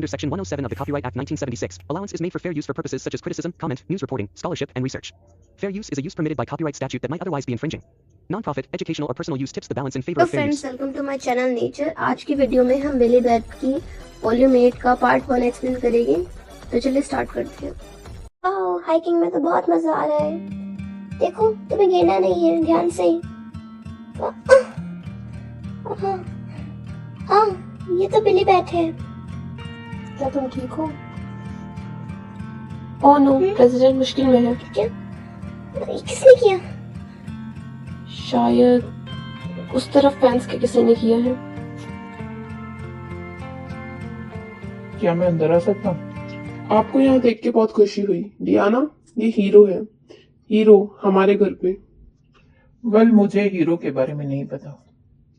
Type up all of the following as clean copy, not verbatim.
under Section 107 of the Copyright Act 1976, allowance is made for fair use for purposes such as criticism, comment, news reporting, scholarship, and research. Fair use is a use permitted by copyright statute that might otherwise be infringing. Non-profit, educational, or personal use tips the balance in favor of fair use. Welcome to my channel nature. आज की video में हम बिली bat की volume 8 का part 1 explain करेंगे। तो चलिए start करते हैं। हाइकिंग में तो बहुत मजा आ रहा है। देखो तुम्हें गिरना नहीं है, ध्यान से। ये तो बिली बैट है। क्या तुम ठीक हो? ओह नो, प्रेसिडेंट मुश्किल में है। क्या? किसने किया? शायद उस तरफ फैंस के किसी ने किया है। क्या मैं अंदर आ सकता हूँ? आपको यहाँ देख के बहुत खुशी हुई डियाना। ये हीरो है, हीरो हमारे घर पे। वेल मुझे हीरो के बारे में नहीं पता।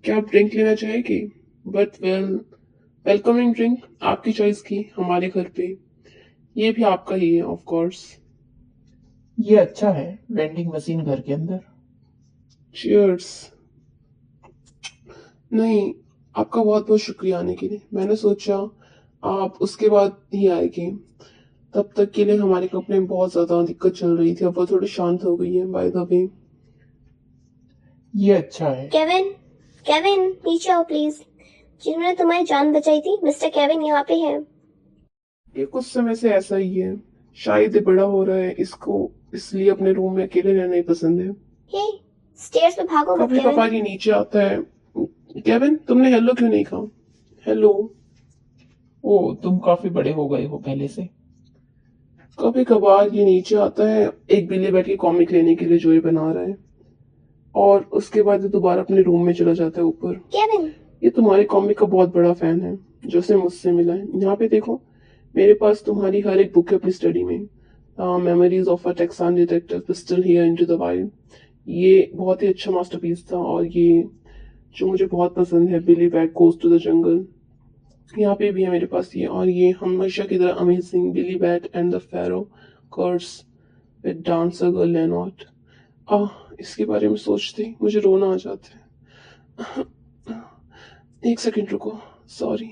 क्या आप ड्रिंक लेना चाहेगी? बट वेलकमिंग ड्रिंक आपकी चॉइस की हमारे घर पे। ये भी आपका ही है ऑफ कोर्स। ये अच्छा है, वेंडिंग मशीन घर के अंदर। चीयर्स। नहीं, आपका बहुत बहुत शुक्रिया आने के लिए। मैंने सोचा आप उसके बाद ही आएगी। तब तक के लिए हमारी कंपनी में बहुत ज्यादा दिक्कत चल रही थी, अब वो थोड़ी शांत हो गई है। बाय द वे ये अच्छा है। केविन नीचे आओ प्लीज। जिन्होंने तुम्हारी जान बचाई थी, मिस्टर केविन यहाँ पे है। ये कुछ समय से ऐसा ही है। शायद ये बड़ा हो रहा है, इसको इसलिए अपने रूम में अकेले रहना ही पसंद है। हे, स्टेयर्स पे भागो मत कभी केविन। कभार ये नीचे आता है। केविन, तुमने हेलो क्यों नहीं कहा? हेलो। ओ, तुम काफी बड़े हो गए हो पहले से। कभी कभार ये नीचे आता है एक बिल्ली बैट की कॉमिक लेने के लिए जो ये बना रहा है, और उसके बाद ये दोबारा अपने रूम में चला जाता है ऊपर। केविन, ये तुम्हारी कॉमिक का बहुत बड़ा फैन है जो उसे मुझसे मिला है। यहाँ पे देखो, मेरे पास तुम्हारी हर एक बुक है अपनी स्टडी में। Memories of a taxon detective, pistol here into the wild. ये बहुत ही अच्छा मास्टरपीस था, और ये जो मुझे बहुत पसंद है, Billy Bat goes to the jungle. यहाँ पे भी है मेरे पास ये, और ये हमेशा की तरह amazing Billy Bat and the Pharaoh curse with dancer girl Lenot. इसके बारे में सोचते मुझे रोना आ जाता है। एक सेकंड रुको, सॉरी।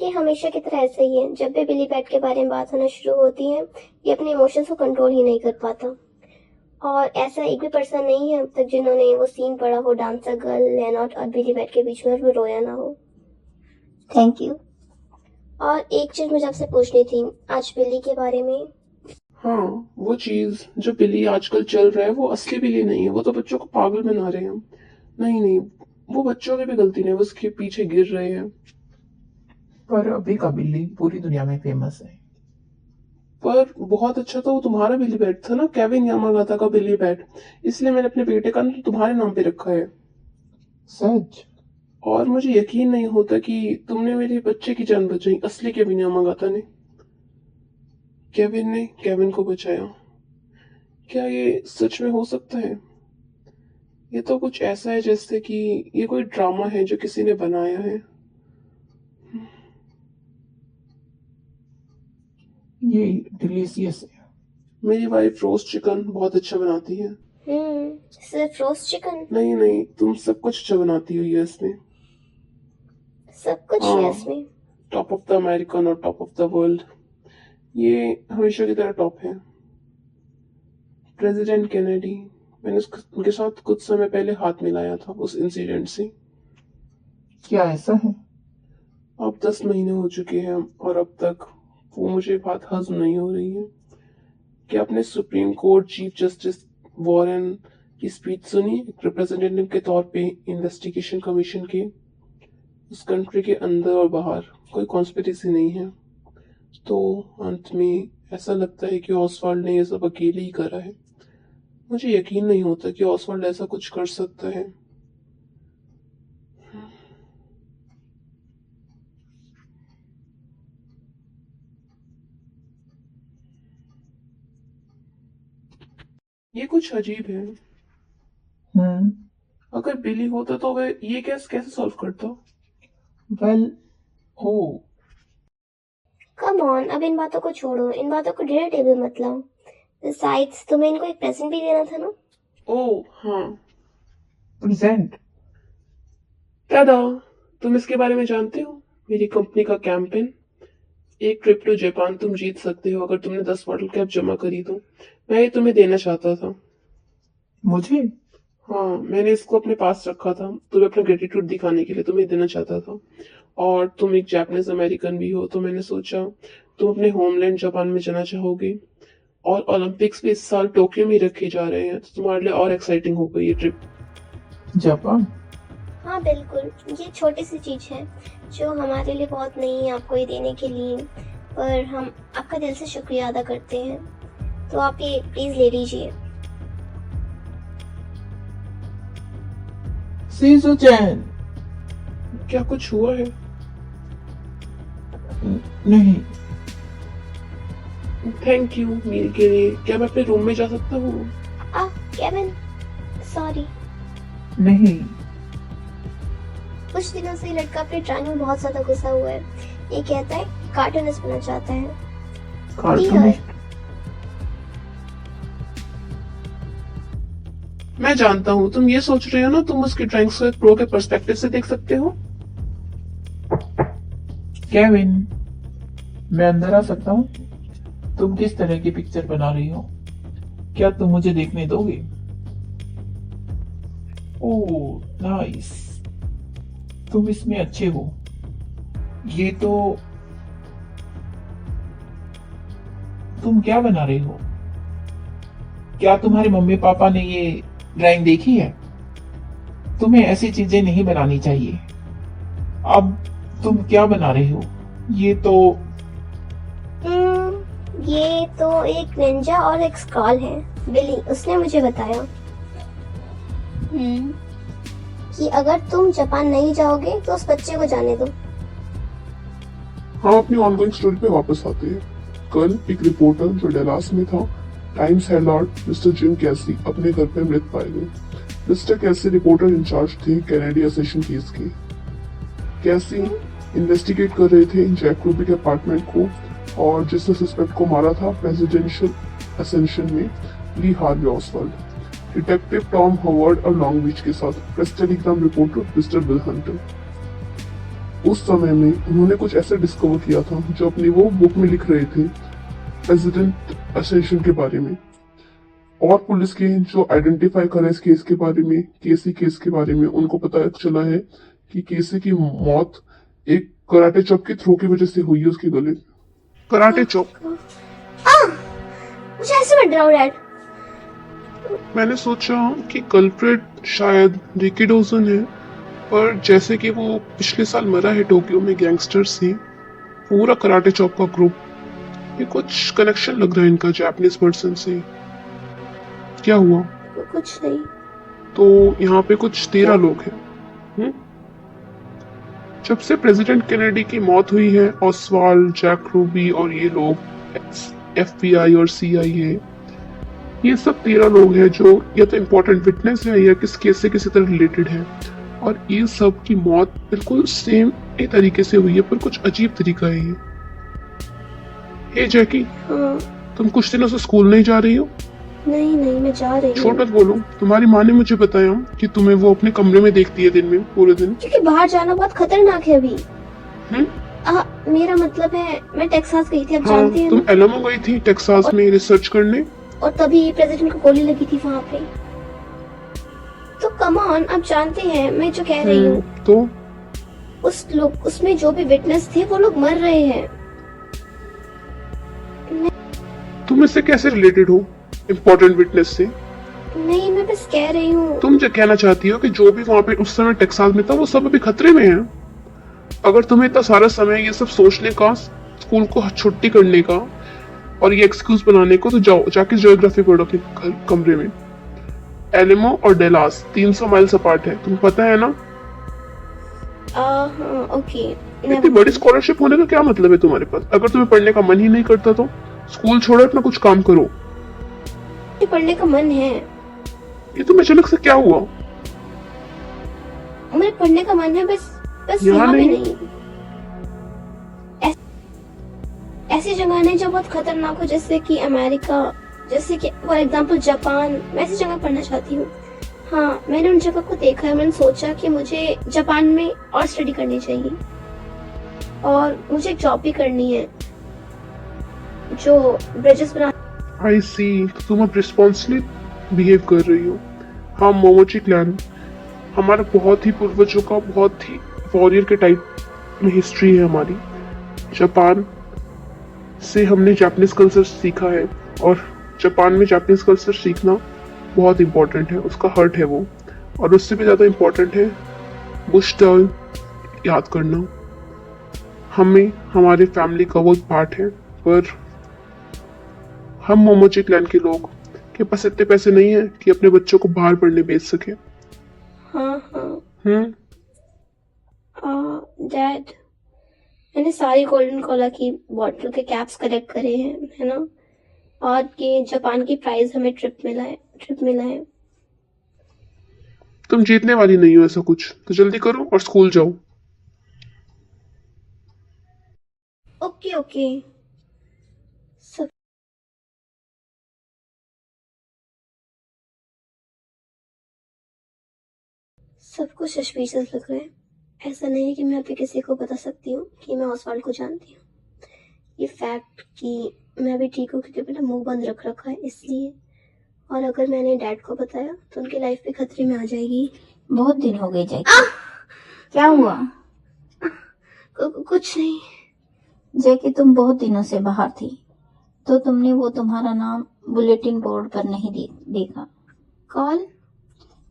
ये हमेशा की तरह ऐसा ही है। जब भी बिली बैट के बारे में बात होना शुरू होती है, ये अपने इमोशंस को कंट्रोल ही नहीं कर पाता। और ऐसा एक भी पर्सन नहीं है अब तक जिन्होंने वो सीन पढ़ा हो डांसर गर्ल लेनॉट और बिली बैट के बीच में, और वो रोया ना हो। Thank you. और एक चीज मुझे आपसे पूछनी थी आज बिली के बारे में। हाँ, वो चीज जो बिल्ली आजकल चल रहा है वो असली बिल्ली नहीं है। वो तो बच्चों को पागल बना रहे हैं। नहीं, वो बच्चों की भी गलती नहीं, वो उसके पीछे गिर रहे हैं। पर अभी का बिल्ली पूरी दुनिया में फेमस है। पर बहुत अच्छा तो वो तुम्हारा बिल्ली बैट था ना, केविन यामागाता का बिल्ली बैट। इसलिए मैंने अपने बेटे का नाम तुम्हारे नाम पे रखा है। सच? और मुझे यकीन नहीं होता कि तुमने मेरे बच्चे की जान बचाई। असली केविन यामागाता ने, केविन ने केविन को बचाया। क्या ये सच में हो सकता है? ये तो कुछ ऐसा है जैसे कि ये कोई ड्रामा है जो किसी ने बनाया है। ये डिलीशियस है। मेरी वाइफ रोस्ट चिकन बहुत अच्छा बनाती है। सिर्फ रोस्ट चिकन? नहीं, तुम सब कुछ अच्छा बनाती हो यूएस में। सब कुछ हाँ। यूएस में? टॉप ऑफ द अमेरिकन और टॉप ऑफ द वर्ल्ड, ये हमेशा की तरह टॉप है। प्रेसिडेंट केनेडी, मैंने उनके साथ कुछ समय पहले हाथ मिलाया था उस इंसिडेंट से। क्या ऐसा है? अब 10 महीने हो चुके हैं, और अब तक वो मुझे बात हजम नहीं हो रही है। क्या आपने supreme court chief justice Warren की स्पीच सुनी? एक रिप्रेजेंटेटिव के तौर पे इन्वेस्टिगेशन कमीशन के। उस कंट्री के अंदर और बाहर कोई कॉन्स्पिरेसी नहीं है। तो अंत में ऐसा लगता है कि ऑसवाल्ड ने ये सब अकेले ही करा है। मुझे यकीन नहीं होता कि ऑसवाल्ड ऐसा कुछ कर सकता है। ये कुछ अजीब है। अगर बिली होता तो वह ये केस कैसे सॉल्व करता? वेल, ओ, कम ऑन, अब इन बातों को छोड़ो, इन बातों को डिनर टेबल मत लाओ। Besides, तुम्हें इनको एक प्रेजेंट भी देना था ना? ओह हाँ, प्रेजेंट? दादा, तुम इसके बारे में जानते हो? मेरी कंपनी का कैंपेन एक ट्रिप टू जापान तुम जीत सकते हो अगर तुमने 10 बॉटल कैप जमा करी तो। मैं ये तुम्हें देना चाहता था। मुझे? हाँ, मैंने इसको अपने पास रखा था तुम्हें अपना ग्रेटिट्यूड दिखाने के लिए, तुम्हें देना चाहता था। और तुम एक जापानीज अमेरिकन भी हो, तो मैंने सोचा तुम अपने होमलैंड जापान में जाना चाहोगे। और ओलंपिक्स भी इस साल टोक्यो में ही रखे जा रहे हैं, तो तुम्हारे लिए और एक्साइटिंग हो गई ये ट्रिप। जापान? हाँ बिल्कुल, ये छोटी सी चीज़ है जो हमारे लिए बहुत नहीं है आपको ये देने के लिए, पर हम आपका दिल से शुक्रिया अदा करते हैं। तो आप ये प्लीज़ ले लीजिए। सीजू-चैन। क्या कुछ हुआ है? नहीं। थैंक यू मील के लिए। क्या मैं अपने रूम में जा सकता हूँ? Kevin, sorry. नहीं। कुछ दिनों से ये लड़का अपने ड्राइंग में बहुत ज्यादा घुसा हुआ है। ये कहता है कार्टूनिस्ट बनना चाहता है। कार्टूनिस्ट? मैं जानता हूँ तुम ये सोच रहे हो ना, तुम उसकी ड्राइंग्स को एक प्रो के पर्सपेक्टिव से देख सकते हो। केविन, मैं अंदर आ सकता हूँ? तुम किस तरह की पिक्चर बना रही हो? क्या तुम मुझे देखने दोगे? ओह, नाइस। तुम इसमें अच्छे हो। ये तो तुम क्या बना रहे हो? क्या तुम्हारे मम्मी पापा ने ये ड्राइंग देखी है? तुम्हें ऐसी चीजें नहीं बनानी चाहिए। अब तुम क्या बना रहे हो? ये तो एक निंजा और एक स्क्रॉल है। बिली, उसने मुझे बताया कि अगर तुम जापान नहीं जाओगे तो उस बच्चे को जाने दो। हाँ, अपनी ऑनगोइंग स्टोरी पे वापस आते हैं। कल एक रिपोर्टर जो डलास में था, टाइम्स हेराल्ड, मिस्टर जिम कैसी अपने घर पे मृत पाए गए। मिस्टर कैसी रिपोर्टर इंचार्ज थे कैनेडी असेशन केस के। कैसी इन्वेस्टिगेट कर रहे थे जैक रूबी के अपार्टमेंट को, और जिसने सस्पेक्ट को मारा था प्रेसिडेंशियल असेंशन में, Lee Harvey Oswald. Detective Tom Howard और लॉन्ग बीच के साथ Press Telegram reporter mister Bill Hunter. उस समय में उन्होंने कुछ ऐसा डिस्कवर किया था जो अपनी वो बुक में लिख रहे थे प्रेसिडेंट असेंशन के बारे में। और पुलिस के जो आइडेंटिफाई कर इस केस के बारे में, केसी केस के बारे में, उनको पता चला है कि केसी की मौत एक कराटे चॉप की थ्रो की वजह से हुई है उसके गले। Karate chop? मुझे ऐसे मत डराओ डैड। मैंने सोचा कि कल्प्रिट शायद रिकी डोजन है, पर जैसे कि वो पिछले साल मरा है टोक्यो में गैंगस्टर से, पूरा कराटे चॉप का ग्रुप, ये कुछ कनेक्शन लग रहा है इनका जापानीज पर्सन से। क्या हुआ? कुछ नहीं। तो यहाँ पे कुछ 13 लोग हैं। जब से प्रेसिडेंट केनेडी की मौत हुई है, ऑसवाल्ड, जैक रूबी और ये लोग FBI और CIA, ये सब 13 लोग हैं जो या तो इम्पोर्टेंट विटनेस है या किस केस से किसी तरह रिलेटेड है। और ये सब की मौत बिल्कुल सेम एक तरीके से हुई है, पर कुछ अजीब तरीका है ये। हे जैकी, तुम कुछ दिनों से स्कूल नहीं जा रही हो? नहीं, मैं जा रही हूँ। छोड़ मत बोलो। तुम्हारी माँ ने मुझे बताया कि तुम्हें वो अपने कमरे में देखती है दिन में, पूरे दिन। क्योंकि बाहर जाना बहुत खतरनाक है अभी। मेरा मतलब है मैं टेक्सास गई थी, अब जानते हैं। तुम एलामो गई थी टेक्सास में रिसर्च करने, और तभी प्रेसिडेंट को गोली लगी थी वहाँ पे। तो कम ऑन, आप जानते हैं मैं जो कह रही हूँ। तो उसमें जो भी विटनेस थे वो लोग मर रहे हैं। तुम इससे कैसे रिलेटेड हो इम्पोर्टेंट विटनेस से? नहीं, मैं बस कह रही हूँ। तुम जो कहना चाहती हो कि जो भी वहाँ पे उस समय टेक्सास में था वो सब अभी खतरे में है। अगर तुम्हें इतना सारा समय ये सब सोचने का, स्कूल को छुट्टी करने का और ये एक्सक्यूज बनाने को, तो जाओ जाके ज्योग्राफी पढ़ो अपने कमरे में। एलेमो और डेलास 300 माइल्स अपार्ट है, तुम्हें पता है ना? ओके। इतनी बड़ी स्कॉलरशिप होने का क्या मतलब है तुम्हारे पास? अगर तुम्हें पढ़ने का मन ही नहीं करता तो स्कूल छोड़ो, अपना कुछ काम करो। पढ़ने का मन है। ये तुम्हें अचानक से क्या हुआ? मुझे पढ़ने का मन है, बस यहाँ नहीं। ऐसी जगह नहीं जो बहुत खतरनाक हो, जैसे कि अमेरिका, जैसे कि फॉर एग्जांपल जापान। मैं ऐसी जगह पढ़ना चाहती हूँ। हाँ, मैंने उन जगह को देखा है। मैंने सोचा कि मुझे जापान में और स्टडी करनी चाहिए और मुझे एक जॉब भी करनी है। जो ब्रिजेस बना। आई सी, तुम अब रिस्पॉन्सिबली बिहेव कर रही हो। हाँ मोमोची क्लैन, हमारा बहुत ही पूर्वजों का बहुत ही वॉरियर के टाइप में हिस्ट्री है हमारी। जापान से हमने जापानीज कल्चर सीखा है और जापान में जापानीज कल्चर सीखना बहुत इम्पोर्टेंट है, उसका हर्ट है वो। और उससे भी ज़्यादा इम्पोर्टेंट है बुश टर्न याद करना। हमें हमारे फैमिली का वो पार्ट है, पर हम मोमोची क्लैन के लोग के पास इतने पैसे नहीं है कि अपने बच्चों को बाहर पढ़ने भेज सके। हाँ हाँ डैड, मैंने सारी गोल्डन कोला की बॉटल के कैप्स कलेक्ट करे हैं, है ना। और ये जापान की प्राइस हमें ट्रिप मिला है। तुम जीतने वाली नहीं हो ऐसा कुछ, तो जल्दी करो और स्कूल जाओ। ओके सब सब कुछ सस्पिशियस लग रहा है। ऐसा नहीं है कि मैं अभी किसी को बता सकती हूँ कि मैं ऑसवाल्ड को जानती हूँ। ये फैक्ट कि मैं अभी ठीक हूँ क्योंकि मैंने मुंह बंद रख रखा है इसलिए। और अगर मैंने डैड को बताया तो उनकी लाइफ भी खतरे में आ जाएगी। बहुत दिन हो गए जैकी। क्या हुआ? कुछ नहीं। जैकी, तुम बहुत दिनों से बाहर थी तो तुमने वो तुम्हारा नाम बुलेटिन बोर्ड पर नहीं देखा। Call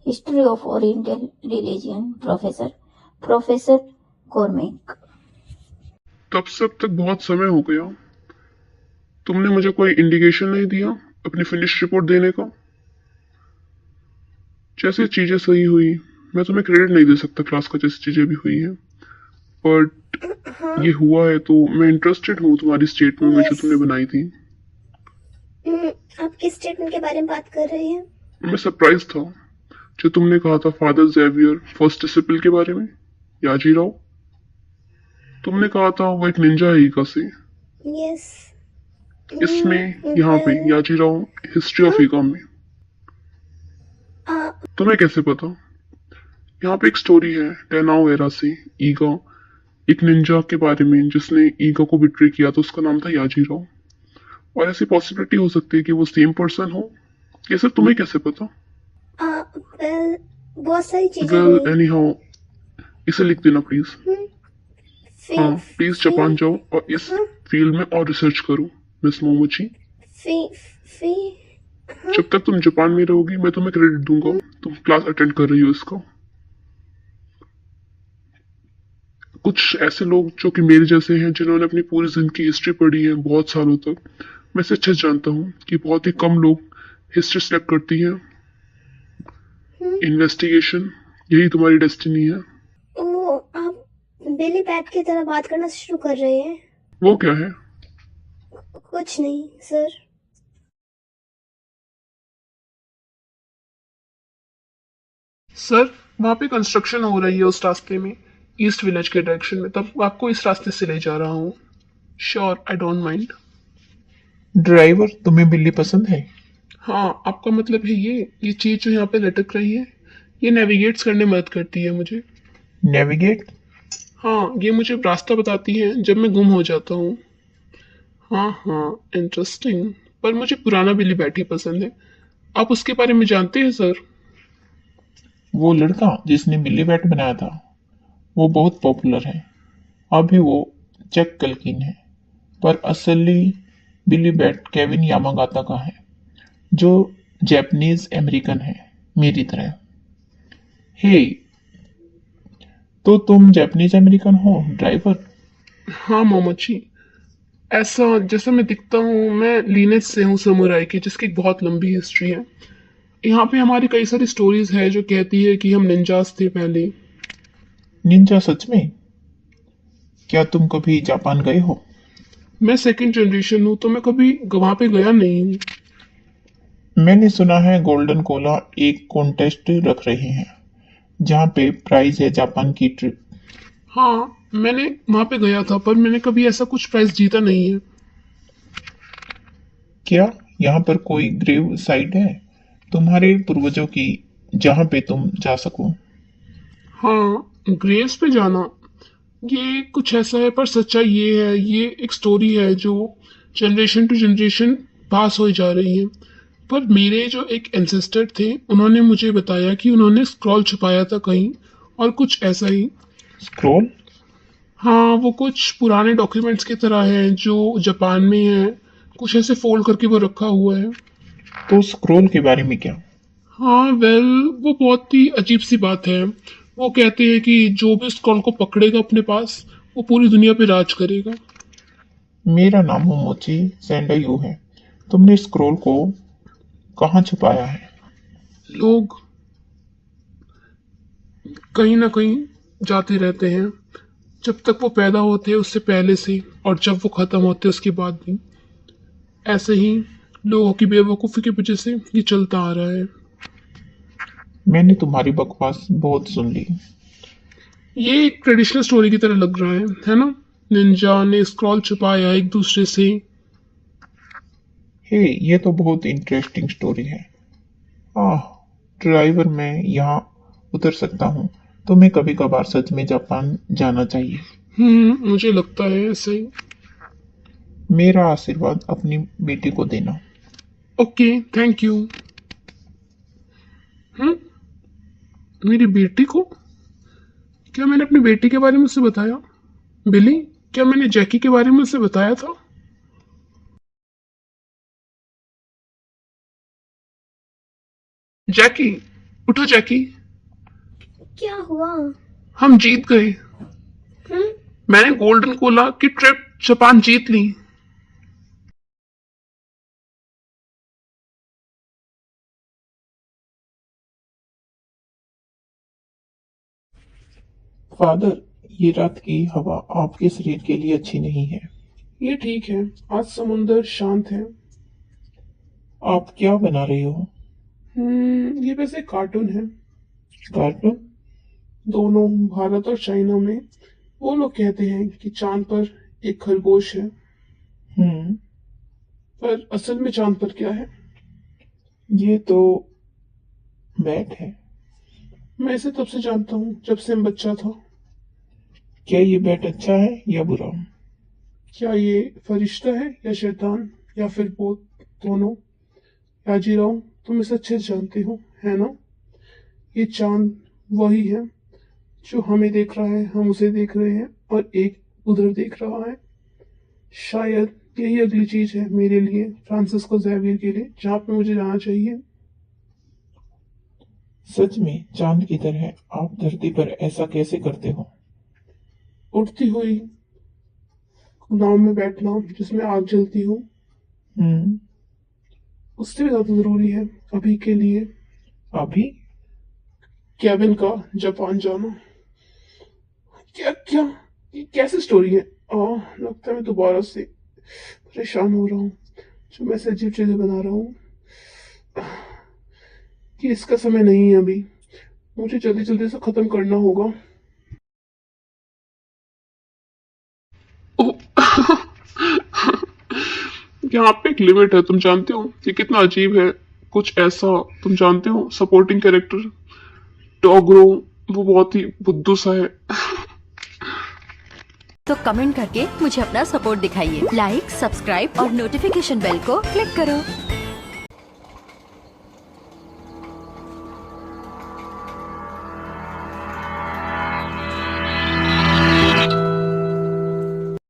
history of oriental religion professor Cormack. तब से अब तक बहुत समय हो गया, तुमने मुझे कोई इंडिकेशन नहीं दिया अपनी फिनिश रिपोर्ट देने का। जैसे चीजें सही हुई, मैं तुम्हें क्रेडिट नहीं दे सकता क्लास का जैसी चीजें भी हुई है, बट ये हुआ है तो मैं इंटरेस्टेड हूँ तुम्हारी स्टेटमेंट में जो तुमने बनाई थी। आप किस स्टेटमेंट के बारे में बात कर रहे हैं? मैं सरप्राइज था जो तुमने कहा था फादर जेवियर फर्स्ट डिसिपल के बारे में, याजीराव। तुमने कहा था वो एक निंजा है ईगा से। यस। इसमें यहाँ पे याजीराव हिस्ट्री ऑफ ईगा में। तुम्हें कैसे पता? यहाँ पे एक स्टोरी है टेनाओ एरा से ईगा, एक निंजा के बारे में जिसने ईगा को बिट्रे किया था, उसका नाम था याजीराव। और ऐसी पॉसिबिलिटी हो सकती है कि वो सेम पर्सन हो। ये सब तुम्हें कैसे पता? बहुत सारी चीजें वेल एनीहाउ, इसे लिख देना प्लीज। हाँ प्लीज जापान जाओ और इस फील्ड में और रिसर्च करो मिस मोमोची। जब तक तुम जापान में रहोगी मैं तुम्हें क्रेडिट दूंगा, तुम क्लास अटेंड कर रही हो इसका। कुछ ऐसे लोग जो कि मेरे जैसे हैं जिन्होंने अपनी पूरी जिंदगी हिस्ट्री पढ़ी है बहुत सालों तक, मैं इसे अच्छे से जानता हूँ कि बहुत ही कम लोग हिस्ट्री सेलेक्ट करती हैं। इन्वेस्टिगेशन यही तुम्हारी डेस्टिनी है। ओ, आप बिली बैट की तरह बात करना शुरू कर रहे हैं। वो क्या है? कुछ नहीं सर। सर वहाँ पे कंस्ट्रक्शन हो रही है उस रास्ते में, ईस्ट विलेज के डायरेक्शन में, तब आपको इस रास्ते से ले जा रहा हूँ। Sure, I don't mind. Driver, तुम्हें बिल्ली पसंद है? हाँ, आपका मतलब है ये चीज जो यहाँ पे लटक रही है, ये नेविगेट्स करने में मदद करती है मुझे। नेविगेट? हाँ, ये मुझे रास्ता बताती है जब मैं गुम हो जाता हूँ। हाँ, इंटरेस्टिंग। पर मुझे पुराना बिल्ली बैट ही पसंद है। आप उसके बारे में जानते हैं सर? वो लड़का जिसने बिल्ली बैट बनाया था वो बहुत पॉपुलर है। अभी वो चक कल्किन है, पर असली बिल्ली बैट केविन यामागाता का है जो जापानीज अमेरिकन है मेरी तरह। हे, तो तुम जापानीज अमेरिकन हो ड्राइवर? हाँ मोमोची, ऐसा जैसा मैं दिखता हूँ मैं लीनेज से हूँ समुराई की, जिसकी एक बहुत लंबी हिस्ट्री है। यहाँ पे हमारी कई सारी स्टोरीज है जो कहती है कि हम निंजास थे पहले। निंजा? सच में? क्या तुम कभी जापान गए हो? मैं सेकंड जनरेशन हूँ तो मैं कभी वहां पे गया नहीं हूँ। मैंने सुना है गोल्डन कोला एक कॉन्टेस्ट रख रहे हैं जहाँ पे प्राइज है जापान की ट्रिप। हाँ, मैंने वहां पे गया था पर मैंने कभी ऐसा कुछ प्राइज जीता नहीं है। क्या यहाँ पर कोई ग्रेव साइट है तुम्हारे पूर्वजों की जहाँ पे तुम जा सको? हाँ, ग्रेव्स पे जाना ये कुछ ऐसा है, पर सच्चाई ये है, ये एक स्टोरी है जो जनरेशन टू जनरेशन पास हो जा रही हैं। पर मेरे जो एक एंसेस्टर थे उन्होंने मुझे बताया कि उन्होंने स्क्रॉल छुपाया था कहीं, और कुछ ऐसा ही। स्क्रॉल? हाँ, वो कुछ पुराने डॉक्यूमेंट्स की तरह है जो जापान में है, कुछ ऐसे फोल्ड करके वो रखा हुआ है। तो स्क्रॉल के बारे में क्या? हाँ वेल, वो बहुत ही अजीब सी बात है। वो कहते हैं कि जो भी स्क्रॉल को पकड़ेगा अपने पास, वो पूरी दुनिया पे राज करेगा। मेरा नाम मोमोची सेंडायू है। तुमने स्क्रॉल को कहाँ छुपाया है? लोग कहीं ना कहीं जाते रहते हैं, जब तक वो पैदा होते हैं उससे पहले से, और जब वो खत्म होते हैं उसके बाद भी। ऐसे ही लोगों की बेवकूफ़ी की वजह से ये चलता आ रहा है। मैंने तुम्हारी बकवास बहुत सुन ली। ये एक ट्रेडिशनल स्टोरी की तरह लग रहा है ना? निंजा ने स्क्रॉल छुपाया एक दूसरे से। हे, ये तो बहुत इंटरेस्टिंग स्टोरी है। आह, ड्राइवर, मैं यहाँ उतर सकता हूँ। तुम्हें कभी कभार सच में जापान जाना चाहिए। मुझे लगता है ऐसे ही। मेरा आशीर्वाद अपनी बेटी को देना। Okay, thank you. मेरी बेटी को? क्या मैंने अपनी बेटी के बारे में उससे बताया? बिली, क्या मैंने जैकी के बारे में उससे बताया था? जैकी, उठो जैकी। क्या हुआ? हम जीत गए। हम्म मैंने गोल्डन कोला की ट्रिप जापान जीत ली। फादर, ये रात की हवा आपके शरीर के लिए अच्छी नहीं है। ये ठीक है, आज समुंदर शांत है। आप क्या बना रहे हो? ये वैसे कार्टून है। कार्टून? दोनों भारत और चाइना में वो लोग कहते हैं कि चांद पर एक खरगोश है, हम्म पर असल में चांद पर क्या है? ये तो बैट है। मैं इसे तब से जानता हूँ जब से मैं बच्चा था। क्या ये बैट अच्छा है या बुरा? क्या ये फरिश्ता है या शैतान, या फिर बोथ, दोनों? याजीराव, तुम इसे अच्छे से जानते हो, है ना? ये चांद वही है जो हमें देख रहा है, हम उसे देख रहे हैं, और एक उधर देख रहा है। शायद यही अगली चीज है मेरे लिए, फ्रांसिस्को ज़ेवियर के लिए, जहाँ पे मुझे जाना चाहिए। सच में चांद की तरह आप धरती पर ऐसा कैसे करते हो? उड़ती हुई नाव में बैठना जिसमें आग जलती हो, हम्म उससे भी ज्यादा जरूरी है अभी के लिए अभी? केविन का जापान जाना। क्या क्या ये कैसी स्टोरी है? लगता है मैं दोबारा से परेशान हो रहा हूँ, जो मैं ऐसे अजीब चीजें बना रहा हूँ। कि इसका समय नहीं है अभी, मुझे जल्दी जल्दी से खत्म करना होगा। ओह, यहाँ पे एक लिमिट है, तुम जानते हो? ये कितना अजीब है। कुछ ऐसा, तुम जानते हो, सपोर्टिंग कैरेक्टर टॉगरो, वो बहुत ही बुद्धू सा है। तो कमेंट करके मुझे अपना सपोर्ट दिखाइए। लाइक, सब्सक्राइब और नोटिफिकेशन बेल को क्लिक करो।